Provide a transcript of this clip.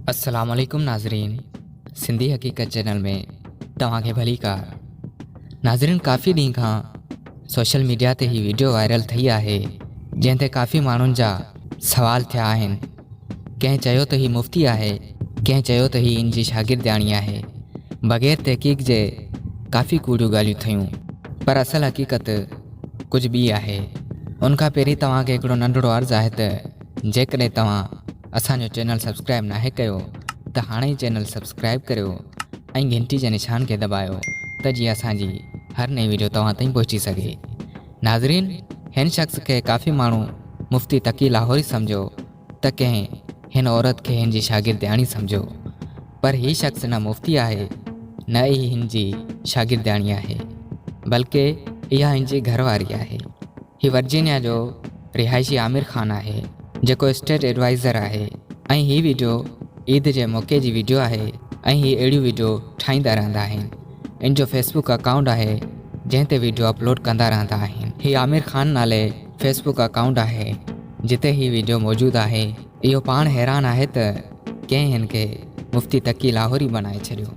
अस्सलाम वालेकुम नाज़रीन, सिंधी हक़ीक़त चैनल में तव्हांखे भली कार। नाज़रीन, काफ़ी ॾींहं खां सोशल मीडिया ते ही वीडियो वायरल थी आहे जंहिं ते काफ़ी माण्हुनि जा सवाल थिया आहिनि। कंहिं चयो त ही मुफ़्ती आहे, कंहिं चयो त ही इन जी शागिर्दियाणी आहे। बग़ैर तहक़ीक़ जे काफ़ी कूड़ियूं ॻाल्हियूं थियूं, पर असल हक़ीक़त कुझु ॿी आहे। उन खां पहिरीं तव्हांखे हिकिड़ो नंढिड़ो अर्ज़ु आहे त जेकॾहिं तव्हां असांजो चैनल सब्सक्राइब नाहे कयो त हाणे ई चैनल सब्सक्राइब करियो ऐं घंटी जे निशान खे दॿायो त जीअं असांजी हर नई वीडियो तव्हां ताईं पहुची सघे। नाज़रीन, हिन शख़्स खे काफ़ी माण्हू मुफ़्ती तक़ी लाहौरी सम्झो त कंहिं हिन औरत खे हिन जी शागिर्दियाणी सम्झो, पर ही शख़्स न मुफ़्ती आहे न ई हिन जी शागिर्दियाणी आहे, बल्कि इहा हिन जी घरवारी आहे। ही वर्जीनिया जो रिहाइशी आमिर ख़ान आहे जेको स्टेट एडवाइज़र आहे ऐं ही वीडियो ईद जे मौक़े जी वीडियो आहे ऐं ही अहिड़ियूं वीडियो ठाहींदा रहंदा आहिनि। इन जो फेसबुक अकाउंट आहे जंहिं ते वीडियो अपलोड कंदा रहंदा आहिनि। ही आमिर ख़ान नाले फेसबुक अकाउंट आहे जिते ही वीडियो मौजूदु आहे। इहो पाण हैरान आहे त कंहिं हिन खे मुफ़्ती तक़ी लाहौरी बनाए छॾियो।